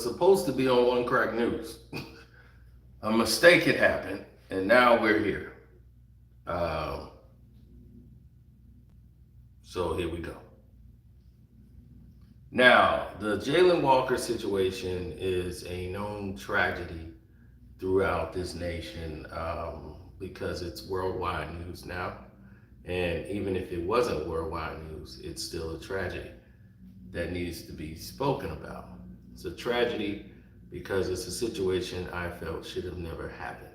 supposed to be on One Crack News. A mistake had happened, and now we're here. Um, so here we go. Now, the Jayland Walker situation is a known tragedy throughout this nation because it's worldwide news now. And even if it wasn't worldwide news, it's still a tragedy that needs to be spoken about. It's a tragedy because it's a situation I felt should have never happened.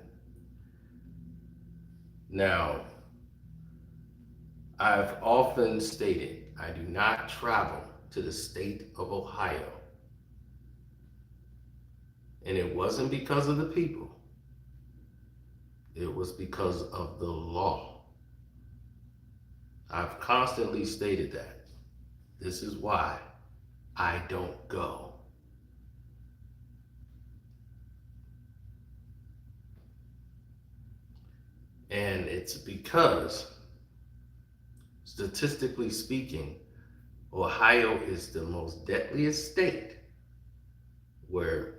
Now, I've often stated I do not travel to the state of Ohio, and it wasn't because of the people, it was because of the law. I've constantly stated that. This is why I don't go. And it's because, statistically speaking, Ohio is the most deadliest state where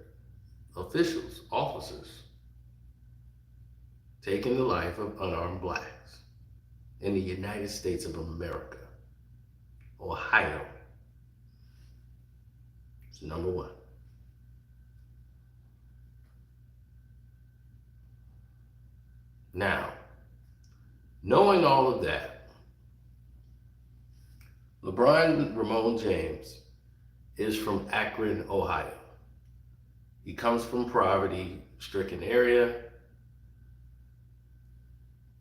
officials, officers, taking the life of unarmed blacks in the United States of America. Ohio is number one. Now, knowing all of that, LeBron James is from Akron, Ohio. He comes from poverty-stricken area,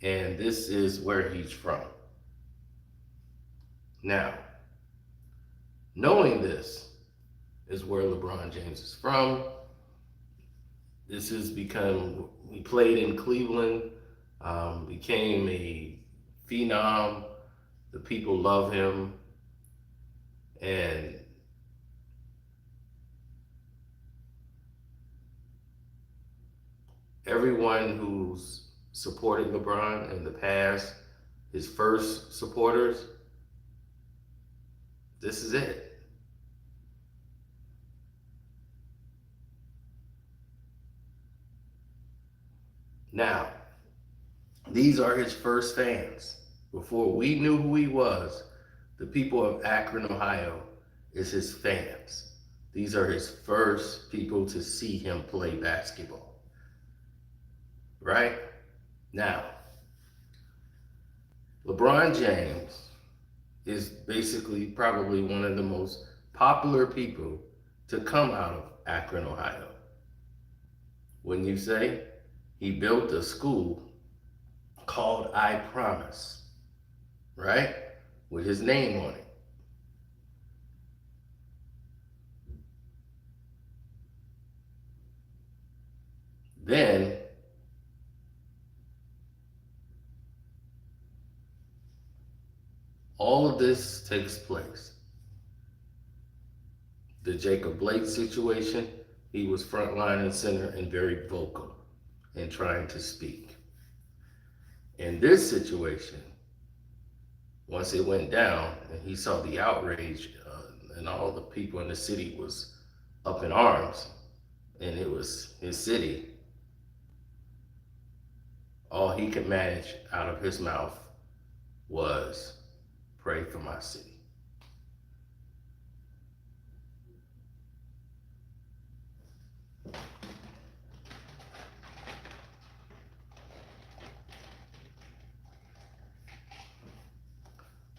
and this is where he's from. Now, knowing this is where LeBron James is from. This has become, he played in Cleveland, became a phenom. The people love him. And everyone who's supported LeBron in the past, his first supporters, this is it. Now, these are his first fans. Before we knew who he was, the people of Akron, Ohio, is his fans. These are his first people to see him play basketball. Right? Now, LeBron James is basically probably one of the most popular people to come out of Akron, Ohio. Wouldn't you say? He built a school called I Promise, right? With his name on it. Then, all of this takes place. The Jacob Blake situation, he was frontline and center and very vocal in trying to speak. In this situation, once it went down and he saw the outrage and all the people in the city was up in arms, and it was his city, all he could manage out of his mouth was, pray for my city.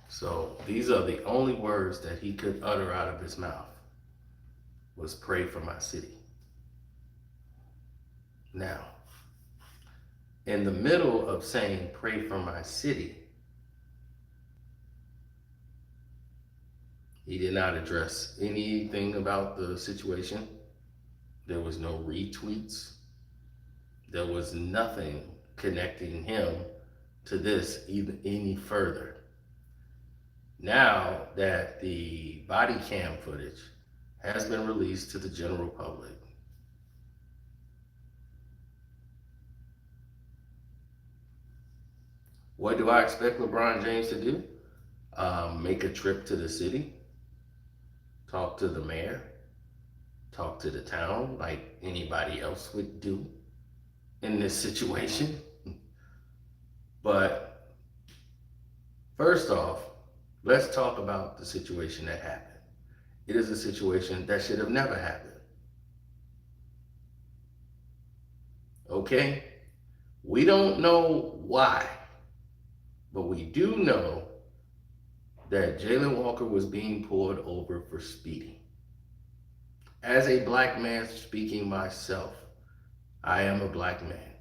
So these are the only words that he could utter out of his mouth, was pray for my city. Now, in the middle of saying pray for my city, he did not address anything about the situation. There was no retweets. There was nothing connecting him to this even any further. Now that the body cam footage has been released to the general public, what do I expect LeBron James to do? Make a trip to the city, talk to the mayor, talk to the town like anybody else would do in this situation. But first off, let's talk about the situation that happened. It is a situation that should have never happened. Okay? We don't know why, but we do know that Jayland Walker was being pulled over for speeding. As a black man speaking myself, I am a black man.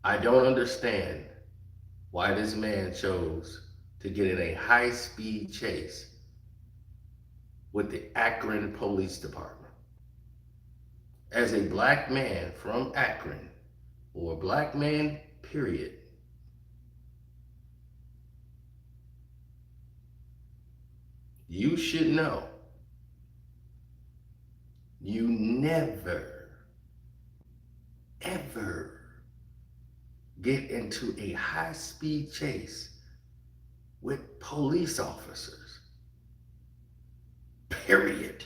I don't understand why this man chose to get in a high-speed chase with the Akron Police Department. As a black man from Akron, or a black man, period, you should know you never, ever get into a high-speed chase with police officers. Period.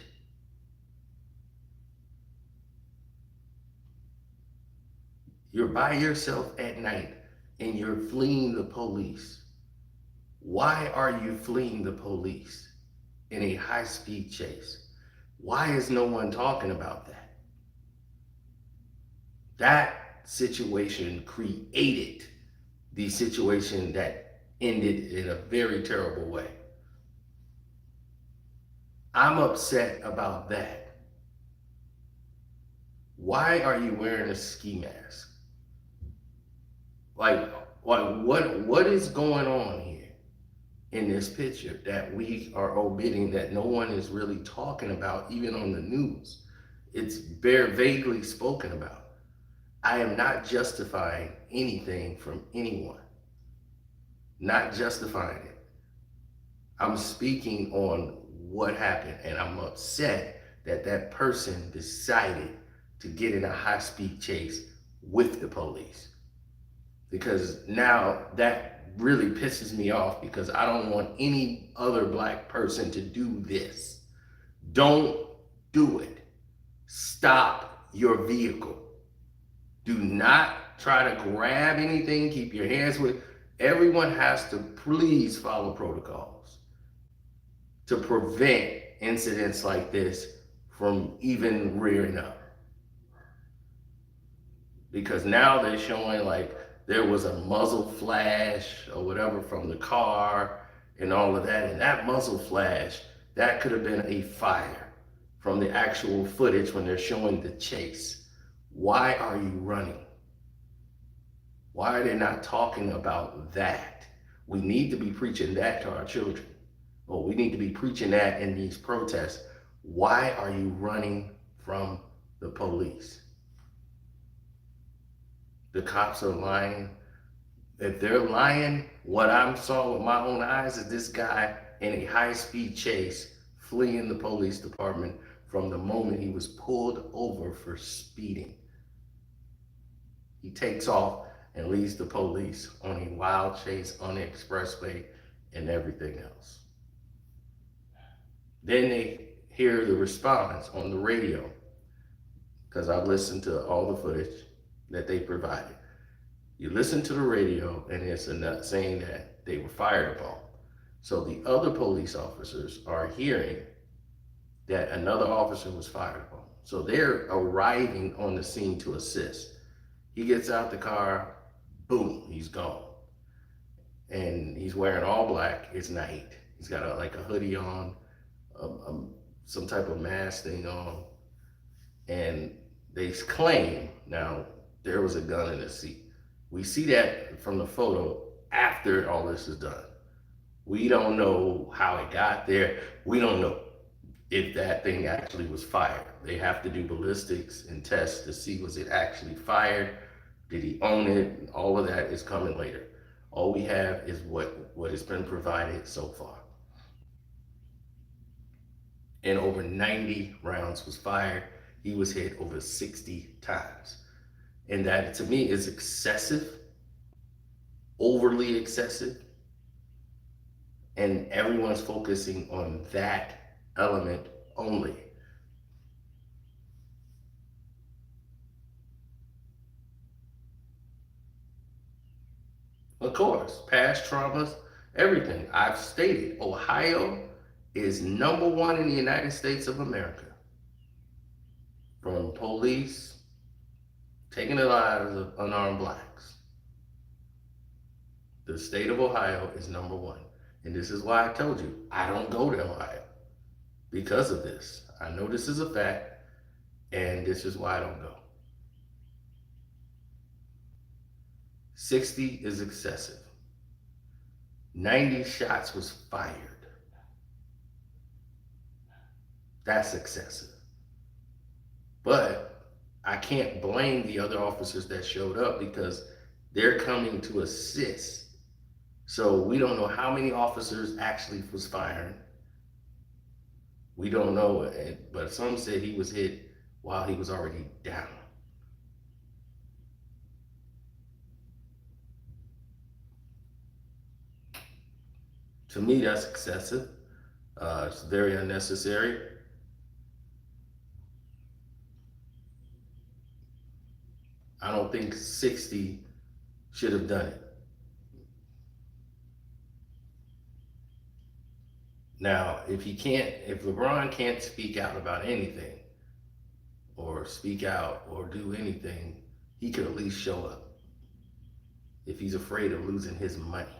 You're by yourself at night and you're fleeing the police. Why are you fleeing the police in a high-speed chase? Why is no one talking about that? That situation created the situation that ended in a very terrible way. I'm upset about that. Why are you wearing a ski mask? Like what is going on here in this picture that we are omitting, that no one is really talking about, even on the news? It's very vaguely spoken about. I am not justifying anything from anyone. Not justifying it. I'm speaking on what happened, and I'm upset that that person decided to get in a high-speed chase with the police. Because now that really pisses me off, because I don't want any other black person to do this. Don't do it. Stop your vehicle. Do not try to grab anything. Keep your hands with. Everyone has to please follow protocols to prevent incidents like this from even rearing up. Because now they're showing like there was a muzzle flash or whatever from the car and all of that. And that muzzle flash, that could have been a fire from the actual footage when they're showing the chase. Why are you running? Why are they not talking about that? We need to be preaching that to our children. Or we need to be preaching that in these protests. Why are you running from the police? The cops are lying. If they're lying, what I saw with my own eyes is this guy in a high-speed chase fleeing the police department from the moment he was pulled over for speeding. He takes off and leads the police on a wild chase on the expressway and everything else. Then they hear the response on the radio, because I've listened to all the footage that they provided. You listen to the radio and it's saying that they were fired upon. So the other police officers are hearing that another officer was fired upon. So they're arriving on the scene to assist. He gets out the car, boom, he's gone. And he's wearing all black, it's night. He's got a hoodie on, some type of mask thing on. And they claim, now, there was a gun in the seat. We see that from the photo after all this is done. We don't know how it got there. We don't know if that thing actually was fired. They have to do ballistics and tests to see, was it actually fired? Did he own it? All of that is coming later. All we have is what has been provided so far. And over 90 rounds was fired. He was hit over 60 times. And that, to me, is excessive, overly excessive. And everyone's focusing on that element only. course, past traumas, everything. I've stated Ohio is #1 in the United States of America. From police taking the lives of unarmed blacks. The state of Ohio is #1. And this is why I told you I don't go to Ohio because of this. I know this is a fact, and this is why I don't go. 60 is excessive. 90 shots was fired. That's excessive. But I can't blame the other officers that showed up because they're coming to assist. So we don't know how many officers actually was firing. We don't know, but some said he was hit while he was already down. To me, that's excessive. It's very unnecessary. I don't think 60 should have done it. Now, if LeBron can't speak out about anything, or speak out or do anything, he could at least show up if he's afraid of losing his money.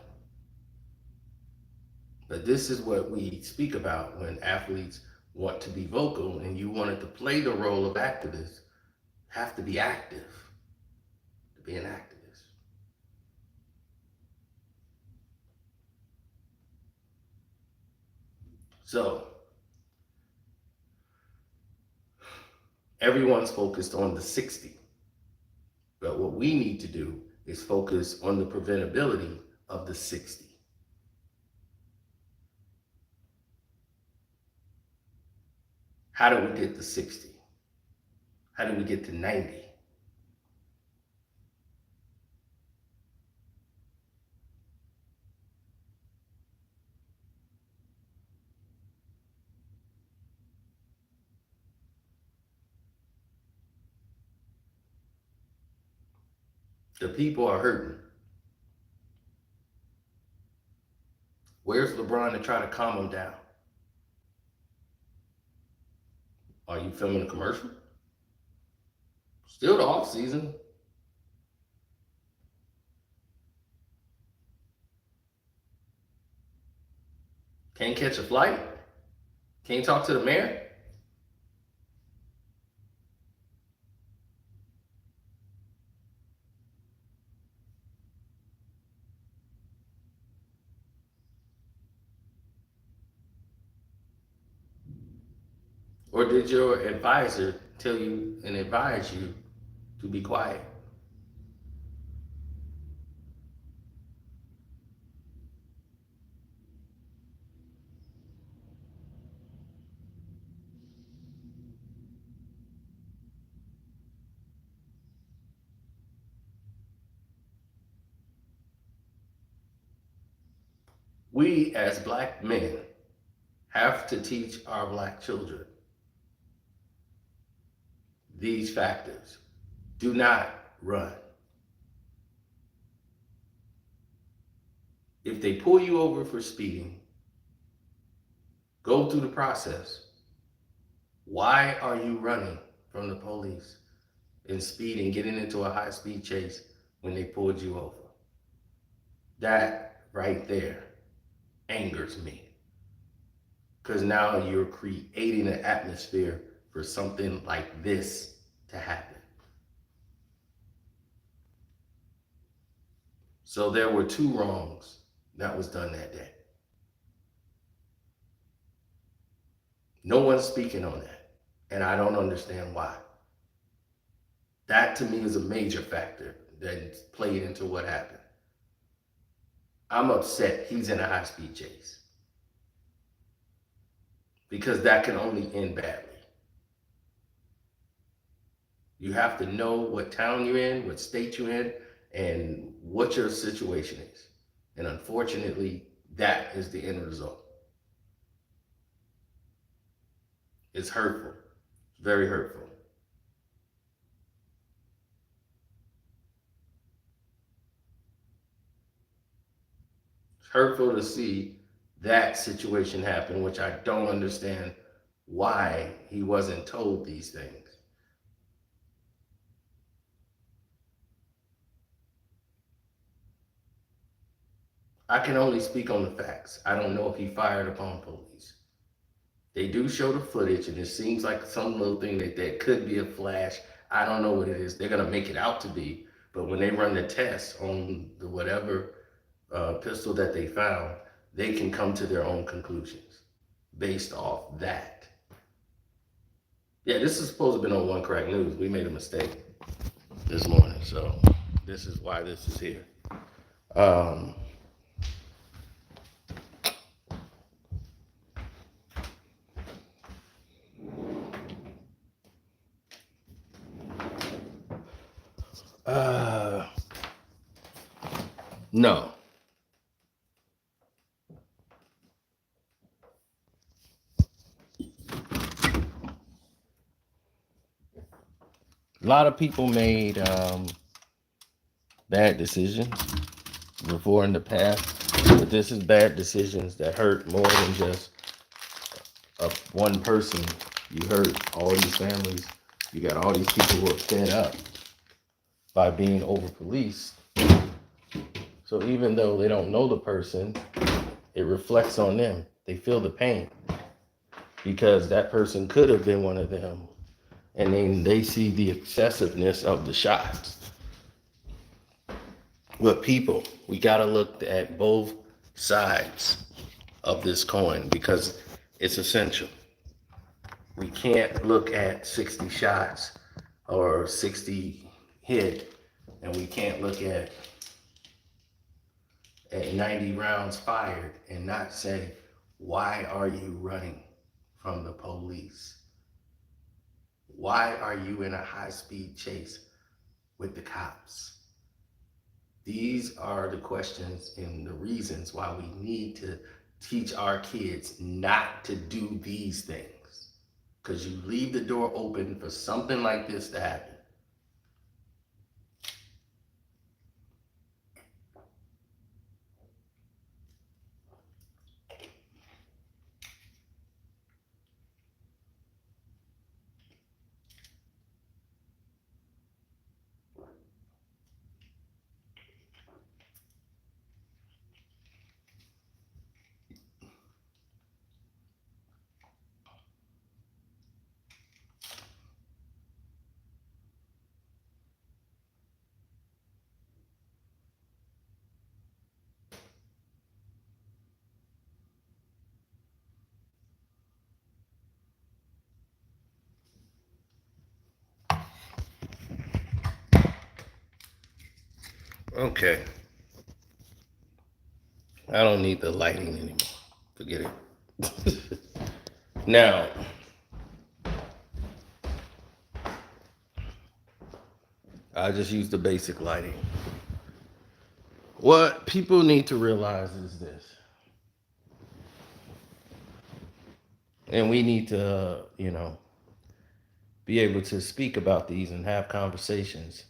But this is what we speak about when athletes want to be vocal, and you wanted to play the role of activists, have to be active to be an activist. So everyone's focused on the 60. But what we need to do is focus on the preventability of the 60. How do we get to 60? How do we get to 90? The people are hurting. Where's LeBron to try to calm them down? Are you filming a commercial? Still the off season. Can't catch a flight? Can't talk to the mayor? Or did your advisor tell you and advise you to be quiet? We as black men have to teach our black children these factors. Do not run. If they pull you over for speeding, go through the process. Why are you running from the police and speeding, getting into a high-speed chase when they pulled you over? That right there angers me. Because now you're creating an atmosphere for something like this to happen. So there were 2 wrongs that was done that day. No one's speaking on that, and I don't understand why. That to me is a major factor that played into what happened. I'm upset he's in a high-speed chase because that can only end badly. You have to know what town you're in, what state you're in, and what your situation is. And unfortunately, that is the end result. It's hurtful, very hurtful. hurtful to see that situation happen, which I don't understand why he wasn't told these things. I can only speak on the facts. I don't know if he fired upon police. They do show the footage, and it seems like some little thing that could be a flash. I don't know what it is. They're gonna make it out to be, but when they run the test on the whatever pistol that they found, they can come to their own conclusions based off that. Yeah, this is supposed to have been on One Crack News. We made a mistake this morning, so this is why this is here. Um, uh, no. A lot of people made bad decisions before in the past, but this is bad decisions that hurt more than just one person. You hurt all these families. You got all these people who are fed up by being over policed. So even though they don't know the person, it reflects on them. They feel the pain because that person could have been one of them. And then they see the excessiveness of the shots. But people, we got to look at both sides of this coin because it's essential. We can't look at 60 shots or 60 hit, and we can't look at 90 rounds fired and not say, why are you running from the police? Why are you in a high-speed chase with the cops? These are the questions and the reasons why we need to teach our kids not to do these things. Because you leave the door open for something like this to happen. Okay. I don't need the lighting anymore. Forget it. Now, I just use the basic lighting. What people need to realize is this. And we need to, be able to speak about these and have conversations.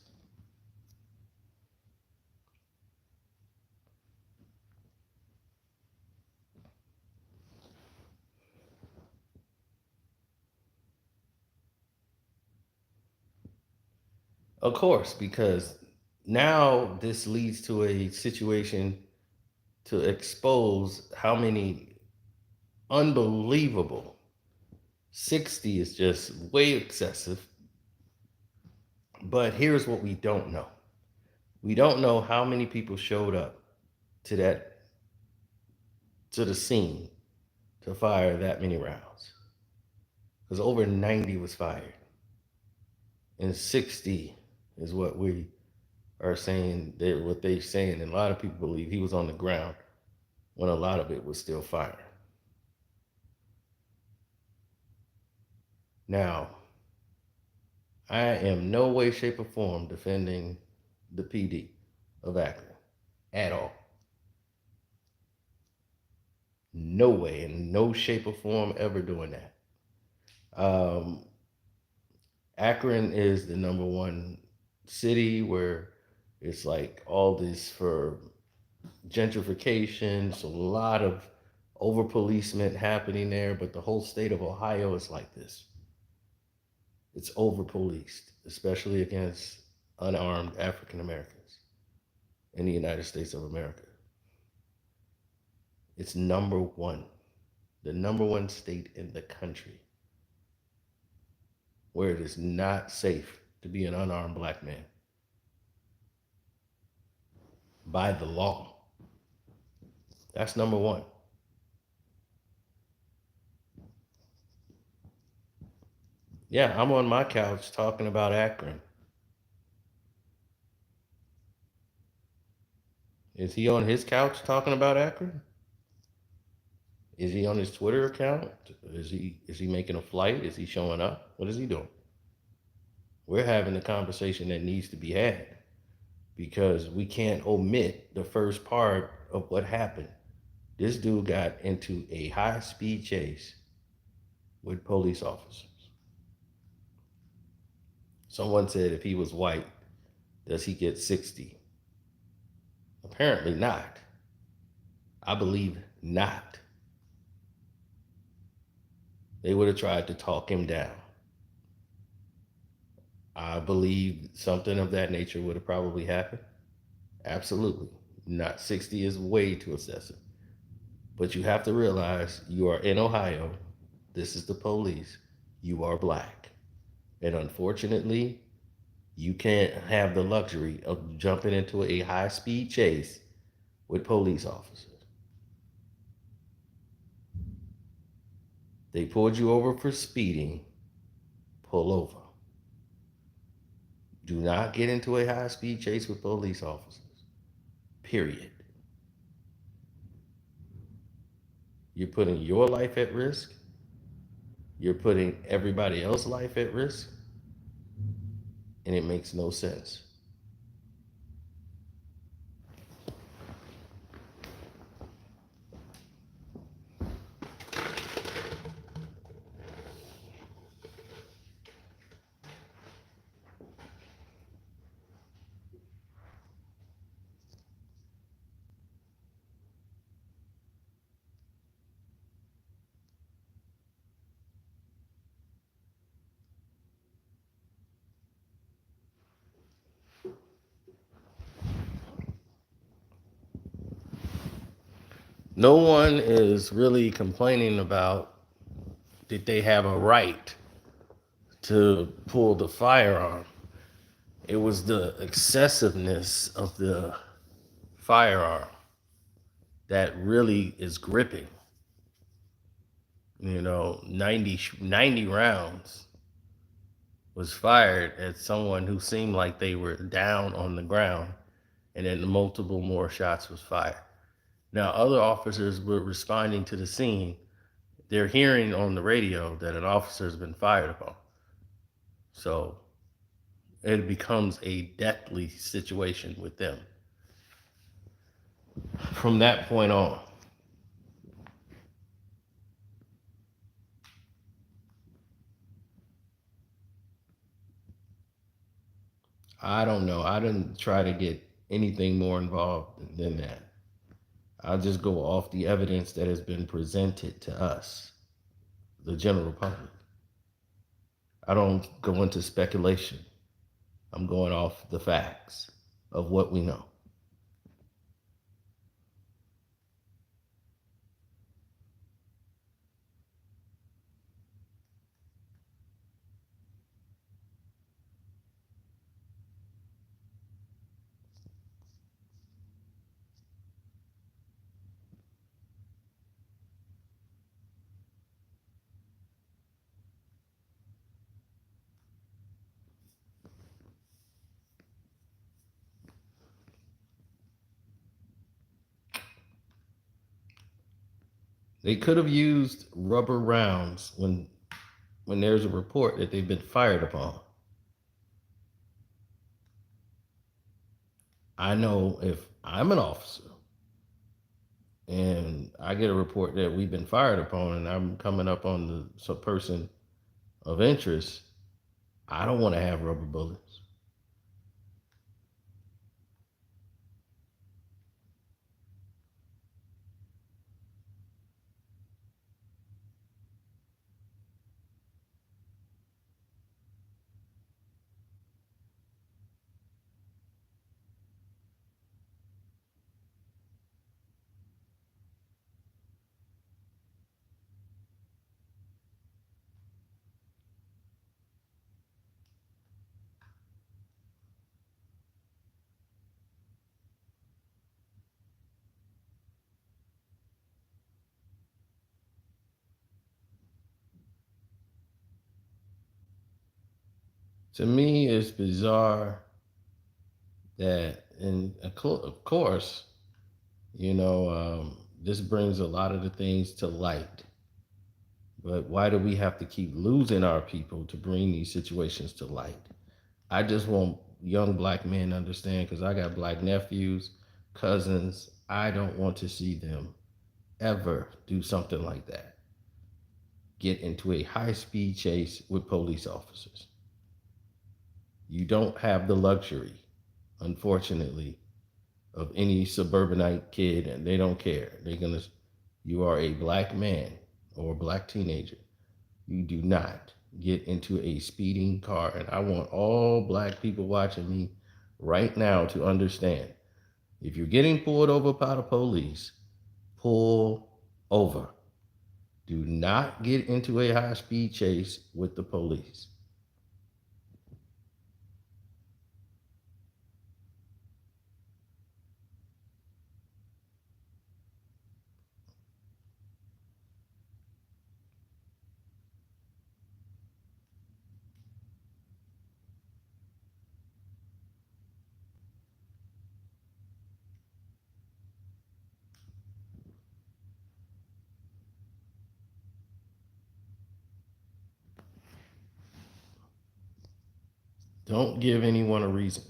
Of course, because now this leads to a situation to expose how many unbelievable 60 is just way excessive. But here's what we don't know. We don't know how many people showed up to the scene to fire that many rounds. Because over 90 was fired. And 60 is what we are saying, what they're saying. And a lot of people believe he was on the ground when a lot of it was still firing. Now, I am no way, shape, or form defending the PD of Akron at all. No way, in no shape or form ever doing that. Akron is the number one city where it's like all this for gentrification. It's a lot of over policement happening there, but the whole state of Ohio is like this. It's over policed, especially against unarmed African Americans in the United States of America. It's number one, the number one state in the country where it is not safe to be an unarmed black man by the law. That's number one. Yeah, I'm on my couch talking about Akron. Is he on his couch talking about Akron? Is he on his Twitter account? Is he making a flight? Is he showing up? What is he doing? We're having the conversation that needs to be had because we can't omit the first part of what happened. This dude got into a high-speed chase with police officers. Someone said if he was white, does he get 60? Apparently not. I believe not. They would have tried to talk him down. I believe something of that nature would have probably happened. Absolutely. Not 60 is way too excessive. But you have to realize you are in Ohio. This is the police. You are black. And unfortunately, you can't have the luxury of jumping into a high-speed chase with police officers. They pulled you over for speeding. Pull over. Do not get into a high-speed chase with police officers. Period. You're putting your life at risk. You're putting everybody else's life at risk. And it makes no sense. No one is really complaining about did they have a right to pull the firearm. It was the excessiveness of the firearm that really is gripping. 90 rounds was fired at someone who seemed like they were down on the ground, and then multiple more shots was fired. Now, other officers were responding to the scene. They're hearing on the radio that an officer has been fired upon. So it becomes a deathly situation with them. From that point on, I don't know. I didn't try to get anything more involved than that. I'll just go off the evidence that has been presented to us, the general public. I don't go into speculation. I'm going off the facts of what we know. They could have used rubber rounds when there's a report that they've been fired upon. I know if I'm an officer and I get a report that we've been fired upon and I'm coming up on the person of interest, I don't want to have rubber bullets. To me, it's bizarre that, and of course, this brings a lot of the things to light. But why do we have to keep losing our people to bring these situations to light? I just want young black men to understand, because I got black nephews, cousins. I don't want to see them ever do something like that. Get into a high speed chase with police officers. You don't have the luxury, unfortunately, of any suburbanite kid, and they don't care. They're gonna. You are a black man or a black teenager. You do not get into a speeding car. And I want all black people watching me right now to understand, if you're getting pulled over by the police, pull over. Do not get into a high speed chase with the police. Don't give anyone a reason.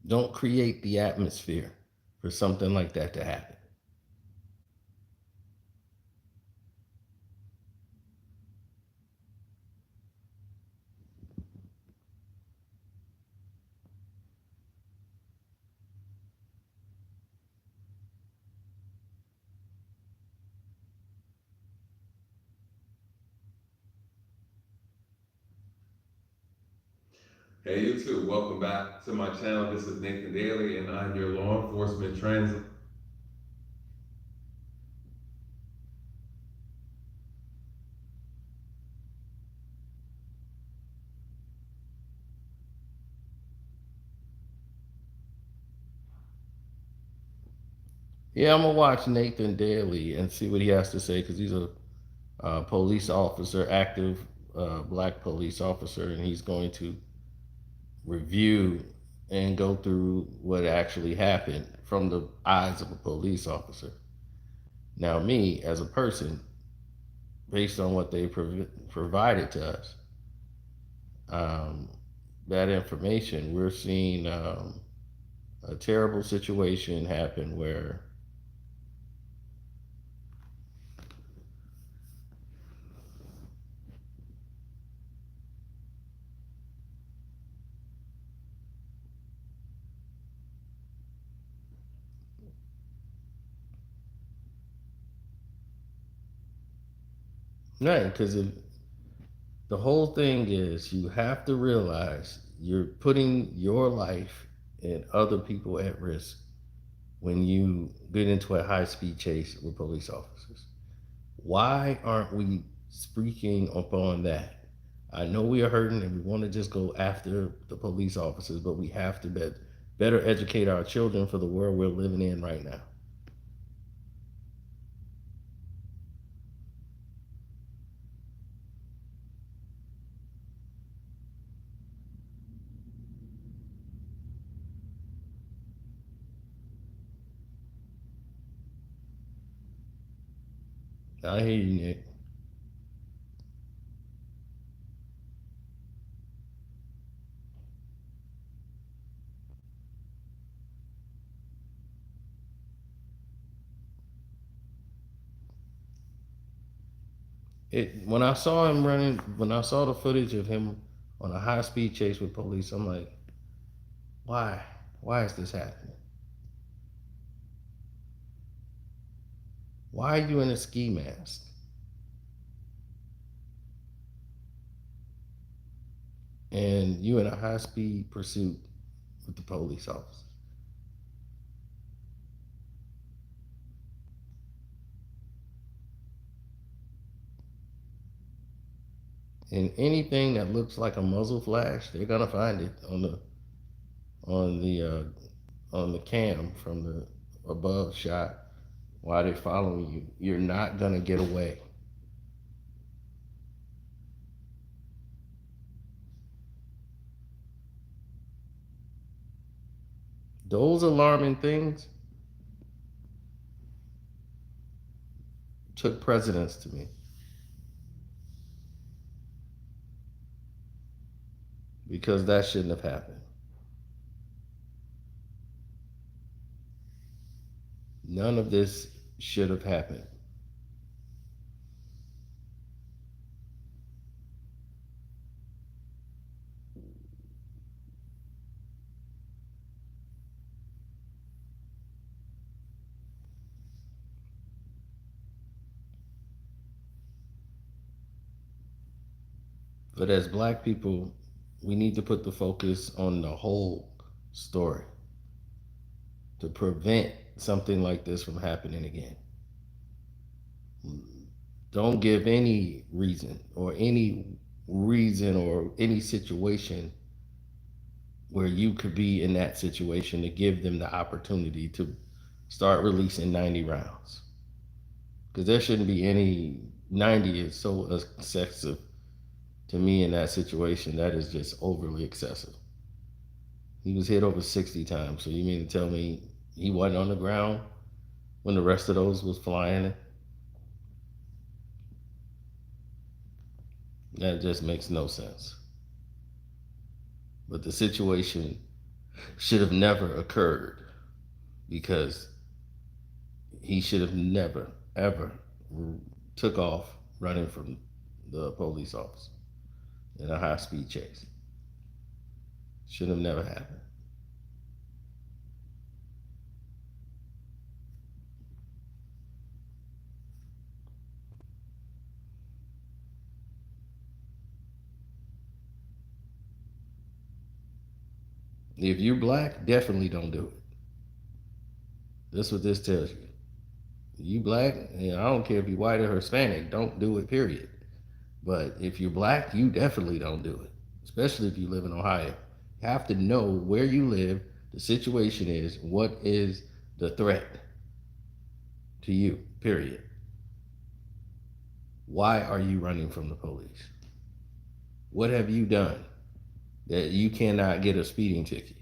Don't create the atmosphere for something like that to happen. Hey YouTube, welcome back to my channel. This is Nathan Daly and I'm your law enforcement translator. Yeah, I'm gonna watch Nathan Daly and see what he has to say, because he's a police officer, active black police officer, and he's going to review and go through what actually happened from the eyes of a police officer. Now, me as a person, based on what they provided to us, um, that information, we're seeing a terrible situation happen where, right, because the whole thing is, you have to realize you're putting your life and other people at risk when you get into a high speed chase with police officers. Why aren't we speaking upon that? I know we are hurting and we want to just go after the police officers, but we have to better educate our children for the world we're living in right now. I hear you, Nick. When I saw him running, when I saw the footage of him on a high speed chase with police, I'm like, why? Why is this happening? Why are you in a ski mask and you in a high speed pursuit with the police officer? And anything that looks like a muzzle flash, they're gonna find it on the on the cam from the above shot while they're following you. You're not gonna get away. Those alarming things took precedence to me because that shouldn't have happened. None of this should have happened. But as black people, we need to put the focus on the whole story to prevent something like this from happening again. Don't give any reason or any situation where you could be in that situation to give them the opportunity to start releasing 90 rounds. Because there shouldn't be any. 90 is so excessive to me in that situation. That is just overly excessive. He was hit over 60 times. So you mean to tell me he wasn't on the ground when the rest of those was flying? That just makes no sense. But the situation should have never occurred because he should have never, ever took off running from the police officer in a high speed chase. Should have never happened. If you're black, definitely don't do it. That's what this tells you. You black, I don't care if you're white or Hispanic, don't do it, period. But if you're black, you definitely don't do it, especially if you live in Ohio. You have to know where you live, the situation is, what is the threat to you, period. Why are you running from the police? What have you done that you cannot get a speeding ticket?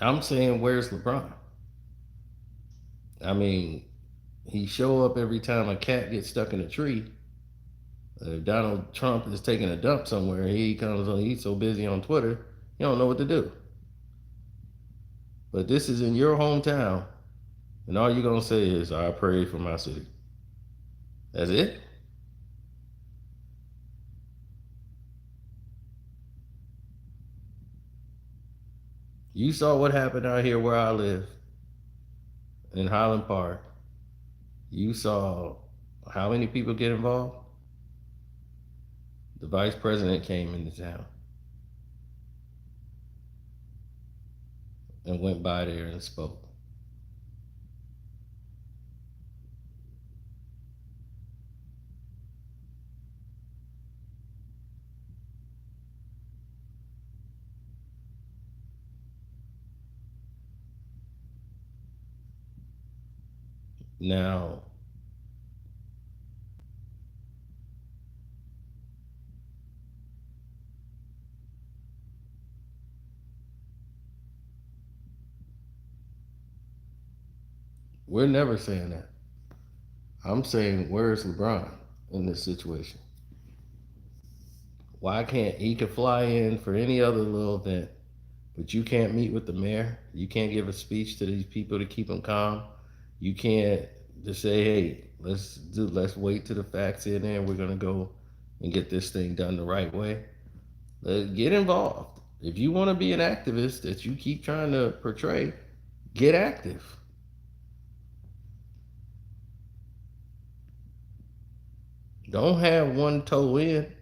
I'm saying, where's LeBron? I mean, he show up every time a cat gets stuck in a tree. If Donald Trump is taking a dump somewhere, he comes on. He's so busy on Twitter, he don't know what to do. But this is in your hometown, and all you're gonna say is, "I pray for my city." That's it. You saw what happened out here where I live in Highland Park. You saw how many people get involved. The vice president came into town and went by there and spoke. Now, we're never saying that. I'm saying, where's LeBron in this situation? Why can't he could fly in for any other little event, but you can't meet with the mayor? You can't give a speech to these people to keep them calm. You can't just say, "Hey, let's wait till the facts in there. We're gonna go and get this thing done the right way. Get involved. If you want to be an activist that you keep trying to portray, get active. Don't have one toe in,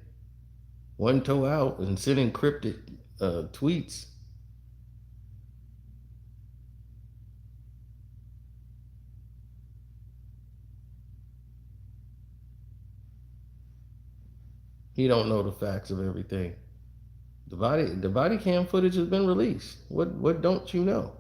one toe out, and send encrypted tweets. He don't know the facts of everything. The body cam footage has been released. What don't you know?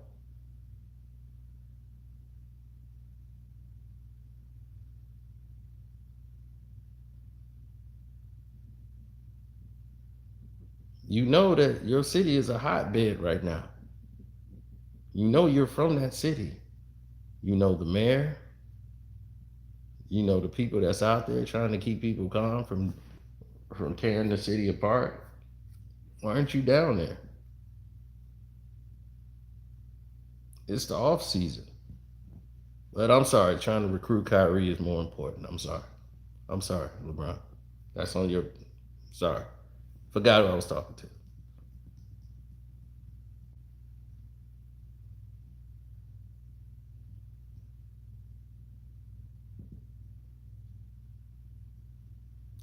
You know that your city is a hotbed right now. You know you're from that city. You know the mayor. You know the people that's out there trying to keep people calm from tearing the city apart. Why aren't you down there? It's the off season. But I'm sorry, trying to recruit Kyrie is more important. I'm sorry. I'm sorry, LeBron. That's on your. Sorry. Forgot who I was talking to.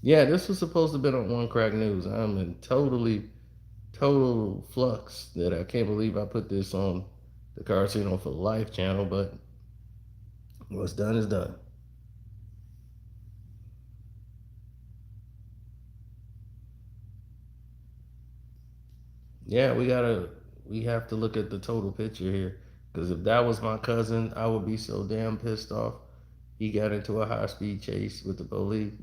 Yeah, this was supposed to have been on One Crack News. I'm in total flux that I can't believe I put this on the Casino for Life channel, but what's done is done. Yeah, we have to look at the total picture here. Because if that was my cousin, I would be so damn pissed off. He got into a high speed chase with the police.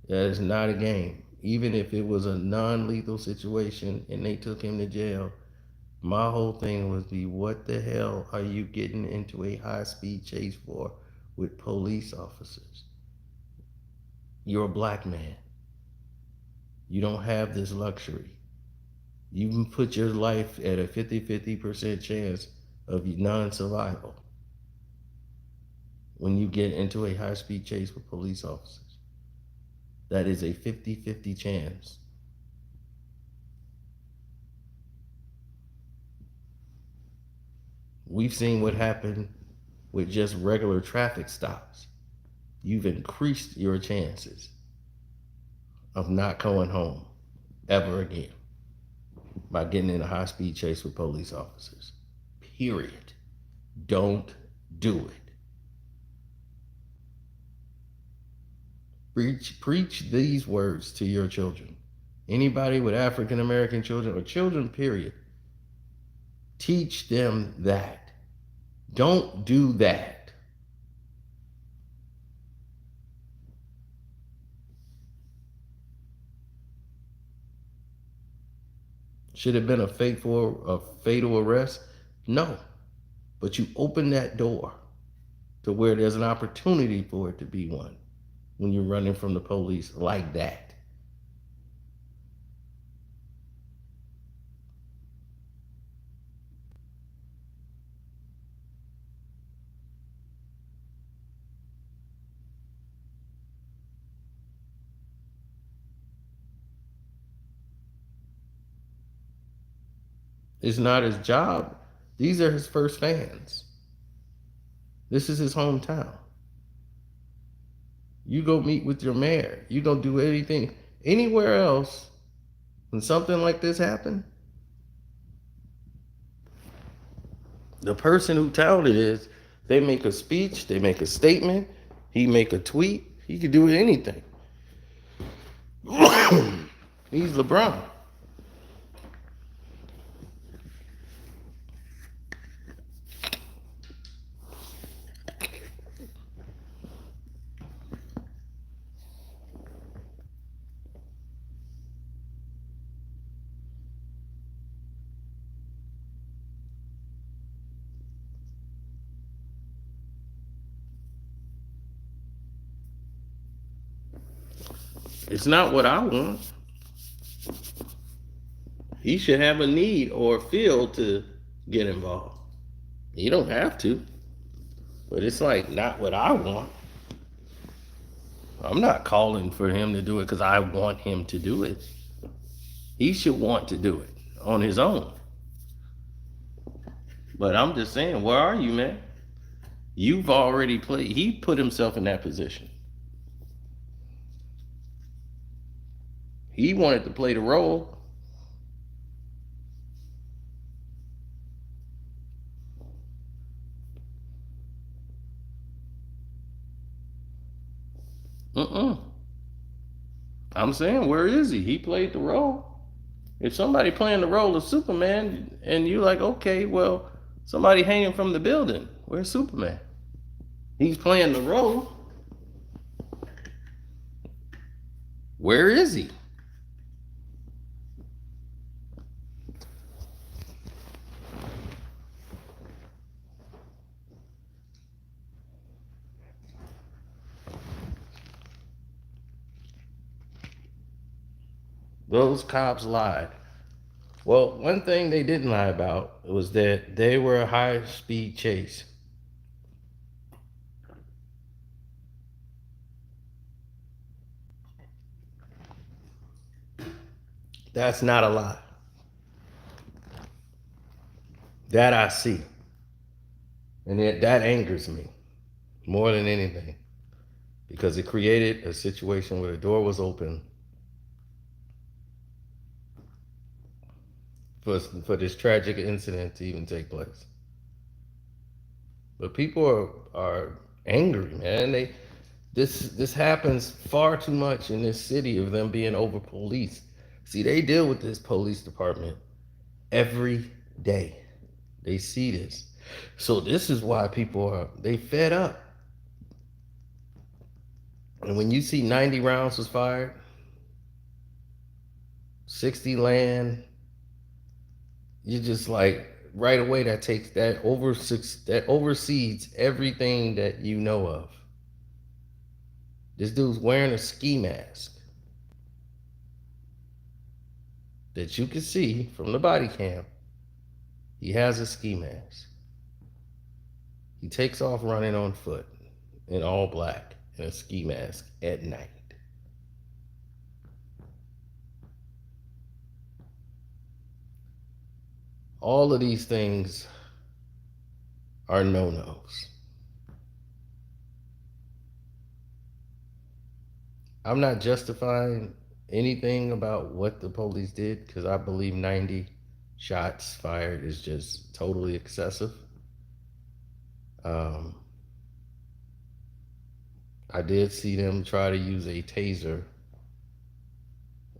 That is not a game. Even if it was a non lethal situation and they took him to jail, my whole thing would be, what the hell are you getting into a high speed chase for with police officers? You're a black man. You don't have this luxury. You can put your life at a 50% chance of non survival when you get into a high speed chase with police officers. That is a 50-50 chance. We've seen what happened with just regular traffic stops. You've increased your chances of not going home ever again by getting in a high speed chase with police officers. Period. Don't do it. Preach these words to your children. Anybody with African American children or children, period. Teach them that. Don't do that. Should it have been a fatal arrest? No. But you open that door to where there's an opportunity for it to be one when you're running from the police like that. It's not his job. These are his first fans. This is his hometown. You go meet with your mayor. You go do anything anywhere else when something like this happened. The person who touted it, they make a speech, they make a statement, he make a tweet, he could do anything. He's LeBron. It's not what I want. He should have a need or feel to get involved. You don't have to, but it's like not what I want. I'm not calling for him to do it because I want him to do it. He should want to do it on his own. But I'm just saying, where are you, man? You've already played. He put himself in that position. He wanted to play the role. Mm-mm. I'm saying, where is he? He played the role. If somebody playing the role of Superman and you like, okay, well, somebody hanging from the building, where's Superman? He's playing the role. Where is he? Those cops lied. Well, one thing they didn't lie about was that they were a high speed chase. That's not a lie. That I see. And that angers me more than anything because it created a situation where the door was open for this tragic incident to even take place. But people are angry, man. This happens far too much in this city of them being over policed. See, they deal with this police department every day. They see this. So this is why people are they fed up. And when you see 90 rounds was fired, 60 land, you just like right away that oversees everything that you know of. This dude's wearing a ski mask that you can see from the body cam. He has a ski mask. He takes off running on foot in all black and a ski mask at night. All of these things are no-nos. I'm not justifying anything about what the police did because I believe 90 shots fired is just totally excessive. Um, I did see them try to use a taser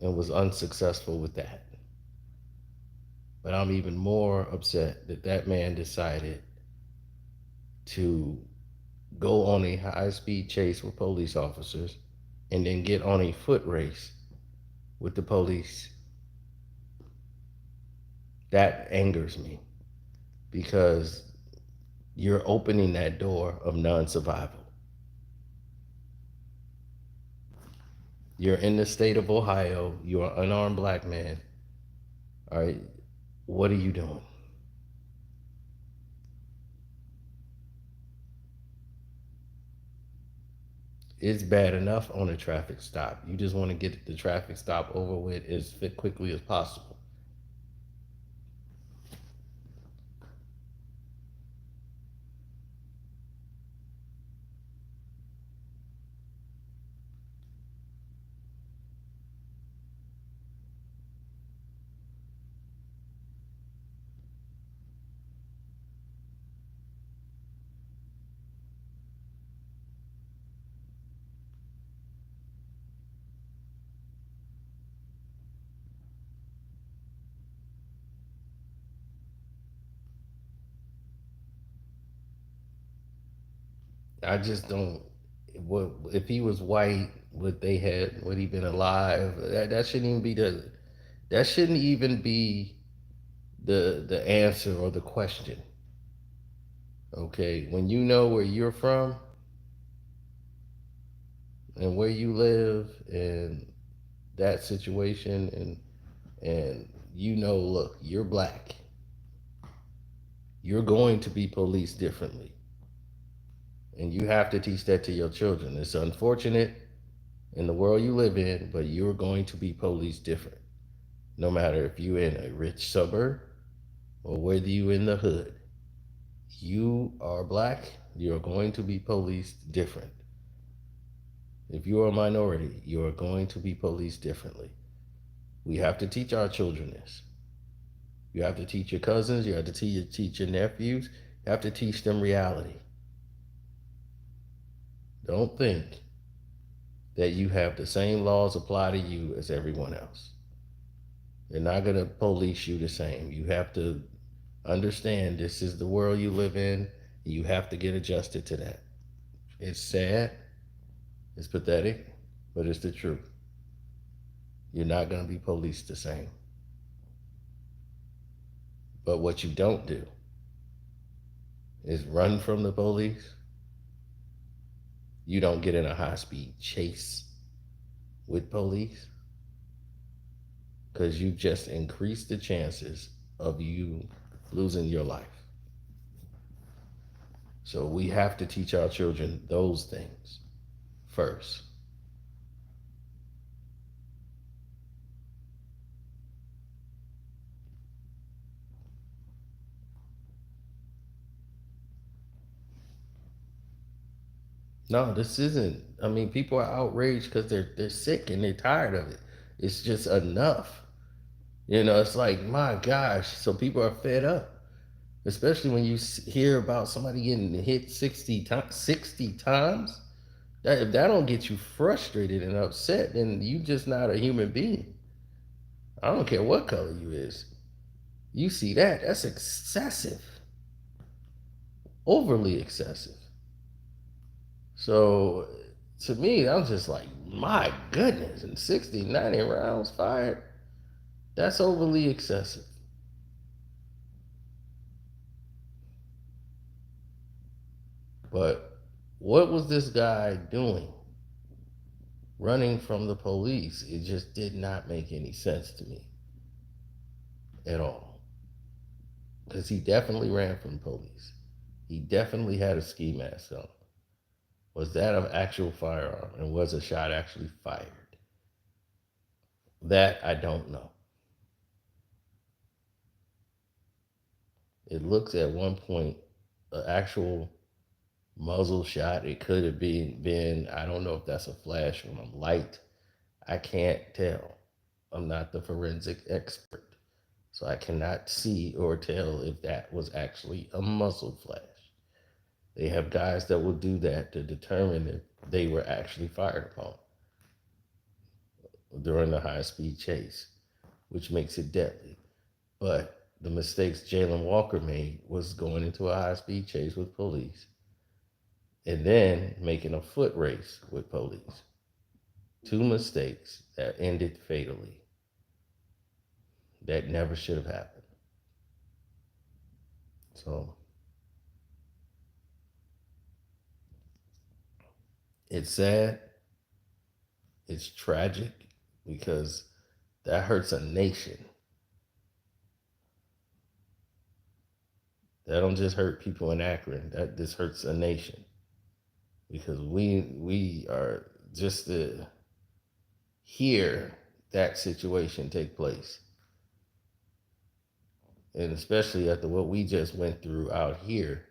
and was unsuccessful with that. But I'm even more upset that that man decided to go on a high speed chase with police officers and then get on a foot race with the police. That angers me because you're opening that door of non survival. You're in the state of Ohio, you're an unarmed black man. All right, what are you doing? It's bad enough on a traffic stop. You just want to get the traffic stop over with as quickly as possible. I just don't. What if he was white? Would they had? Would he been alive? That shouldn't even be the. That shouldn't even be the answer or the question. Okay, when you know where you're from and where you live and that situation and you know, look, you're black. You're going to be policed differently. And you have to teach that to your children. It's unfortunate in the world you live in, but you're going to be policed different. No matter if you're in a rich suburb or whether you're in the hood, you are black, you're going to be policed different. If you're a minority, you're going to be policed differently. We have to teach our children this. You have to teach your cousins, you have to teach your nephews, you have to teach them reality. Don't think that you have the same laws apply to you as everyone else. They're not going to police you the same. You have to understand this is the world you live in. You have to get adjusted to that. It's sad, it's pathetic, but it's the truth. You're not going to be policed the same. But what you don't do is run from the police. You don't get in a high speed chase with police because you just increase the chances of you losing your life. So we have to teach our children those things first. No, this isn't. I mean, people are outraged because they're sick and they're tired of it. It's just enough. It's like, my gosh. So people are fed up, especially when you hear about somebody getting hit 60 times. If that don't get you frustrated and upset, then you just not a human being. I don't care what color you is. You see that? That's excessive, overly excessive. So to me, I'm just like, my goodness, and 60, 90 rounds fired, that's overly excessive. But what was this guy doing? Running from the police. It just did not make any sense to me at all. Because he definitely ran from the police. He definitely had a ski mask on. Was that an actual firearm? And was a shot actually fired? That I don't know. It looks at one point an actual muzzle shot. It could have been, I don't know if that's a flash from a light. I can't tell. I'm not the forensic expert. So I cannot see or tell if that was actually a muzzle flash. They have guys that will do that to determine if they were actually fired upon during the high-speed chase, which makes it deadly. But the mistakes Jayland Walker made was going into a high-speed chase with police and then making a foot race with police. Two mistakes that ended fatally. That never should have happened. So it's sad. It's tragic because that hurts a nation. That don't just hurt people in Akron. That just hurts a nation because we are just to hear that situation take place, and especially after what we just went through out here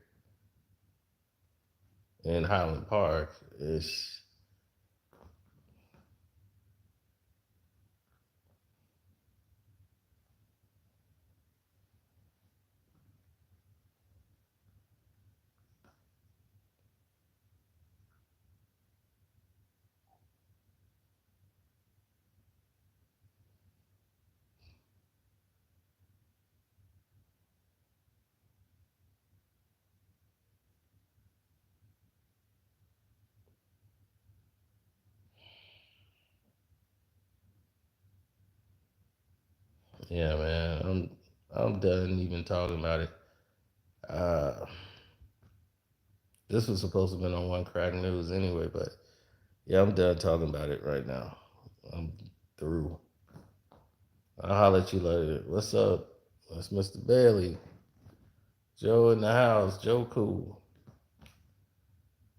in Highland Park, is yeah, man. I'm done even talking about it. Uh, this was supposed to have been on One Crack News anyway, but yeah, I'm done talking about it right now. I'm through. I'll holler at you later. What's up? That's Mr. Bailey. Joe in the house. Joe cool.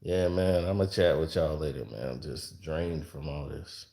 Yeah, man. I'm gonna chat with y'all later, man. I'm just drained from all this.